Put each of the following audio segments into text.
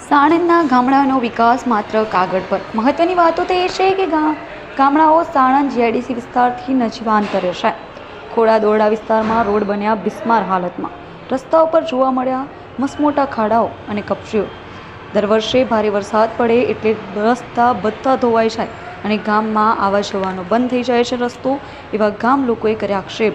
સાણંદના ગામડાનો વિકાસ માત્ર કાગળ પર. મહત્વની વાતો તો એ છે કે ગામડાઓ સાણંદ જીઆઈડીસી વિસ્તારથી નજીવા અંતરે છે. ખોડા દોરડા વિસ્તારમાં રોડ બન્યા બિસ્માર હાલતમાં. રસ્તાઓ પર જોવા મળ્યા મસમોટા ખાડાઓ અને કપચીઓ. દર વર્ષે ભારે વરસાદ પડે એટલે રસ્તા બધા ધોવાઈ જાય અને ગામમાં આવવા જવાનો બંધ થઈ જાય છે રસ્તો. એવા ગામ લોકોએ કર્યા આક્ષેપ.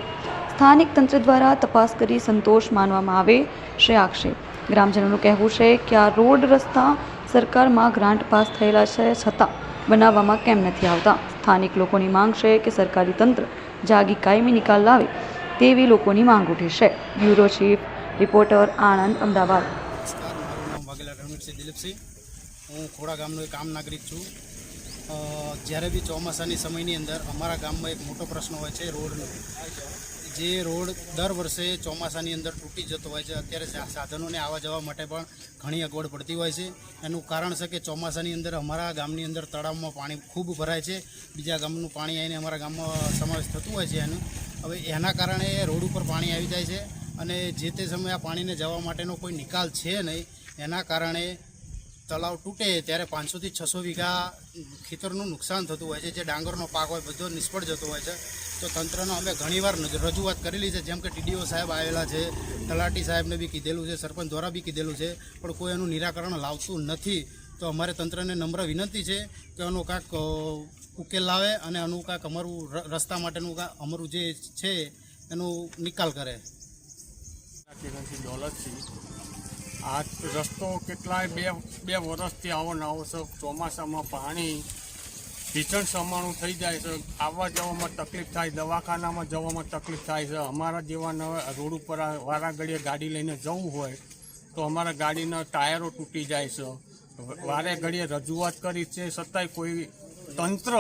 સ્થાનિક તંત્ર દ્વારા તપાસ કરી સંતોષ માનવામાં આવે છે આક્ષેપ. ગ્રામજનોનું કહેવું છે કે આ રોડ રસ્તા સરકારમાં ગ્રાન્ટ પાસ થયેલા છે છતાં બનાવવામાં કેમ નથી આવતા. સ્થાનિક લોકોની માંગ છે કે સરકારી તંત્ર જાગી કાયમી નિકાલ લાવે તેવી લોકોની માંગ ઉઠી છે. Bureau chief reporter, Anand, Ahmedabad. મારું નામ વાઘેલા રણવીરસિંહ દિલીપસિંહ. હું ખોડા ગામનો એક આમ નાગરિક છું. જ્યારે બી ચોમાસાની સમયની અંદર અમારા ગામમાં એક મોટો પ્રશ્ન હોય છે રોડનો. જે રોડ દર વર્ષે ચોમાસાની અંદર તૂટી જતો હોય છે. અત્યારે સાધનોને આવવા જવા માટે પણ ઘણી અગવડ પડતી હોય છે. એનું કારણ છે કે ચોમાસાની અંદર અમારા ગામની અંદર તળાવમાં પાણી ખૂબ ભરાય છે. બીજા ગામનું પાણી આવીને અમારા ગામમાં સમાવેશ થતું હોય છે એનું. હવે એના કારણે રોડ ઉપર પાણી આવી જાય છે અને જે તે સમયે આ પાણીને જવા માટેનો કોઈ નિકાલ છે નહીં. એના કારણે તળાવ તૂટે ત્યારે 500 થી 600 વીઘા ખેતરનું નુકસાન થતું હોય છે. જે ડાંગરનો પાક હોય બધો નિષ્ફળ જતો હોય છે. તો તંત્રનો અમે ઘણીવાર રજૂઆત કરેલી છે, જેમ કે ટીડીઓ સાહેબ આવેલા છે, તલાટી સાહેબને બી કીધેલું છે, સરપંચ દ્વારા બી કીધેલું છે, પણ કોઈ એનું નિરાકરણ લાવતું નથી. તો અમારે તંત્રને નમ્ર વિનંતી છે કે એનો કાંઈક ઉકેલ લાવે અને એનું કાંઈક અમારું રસ્તા માટેનું અમારું જે છે એનું નિકાલ કરે. આ રસ્તો કેટલાય બે વર્ષથી આવો ને આવો છે. ચોમાસામાં પાણી ભીષણ સમાણું થઈ જાય છે. આવવા જવામાં તકલીફ થાય, દવાખાનામાં જવામાં તકલીફ થાય છે. અમારા જેવા રોડ ઉપર વારા ઘડીએ ગાડી લઈને જવું હોય તો અમારા ગાડીના ટાયરો તૂટી જાય છે. વારે ઘડીએ રજૂઆત કરી છે છતાંય કોઈ તંત્ર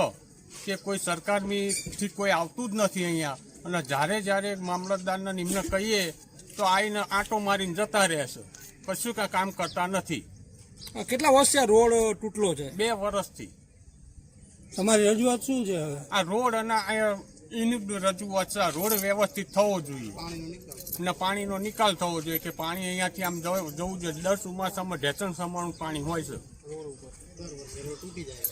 કે કોઈ સરકારથી કોઈ આવતું જ નથી અહીંયા. અને જ્યારે મામલતદારને નિમ્ન કહીએ તો આવીને આંટો મારીને જતા રહેશે. કશું કાંઈ કામ કરતા નથી. કેટલા વર્ષથી આ રોડ તૂટલો છે? 2 વર્ષથી. તમારી રજૂઆત શું છે? આ રોડ અને એની રજૂઆત છે. રોડ વ્યવસ્થિત થવો જોઈએ અને પાણીનો નિકાલ થવો જોઈએ કે પાણી અહીંયાથી આમ જવું જોઈએ. દર ચોમાસામાં ઢેચણ સમાણું પાણી હોય છે. રોડ ઉપર દર વર્ષે રોડ તૂટી જાય.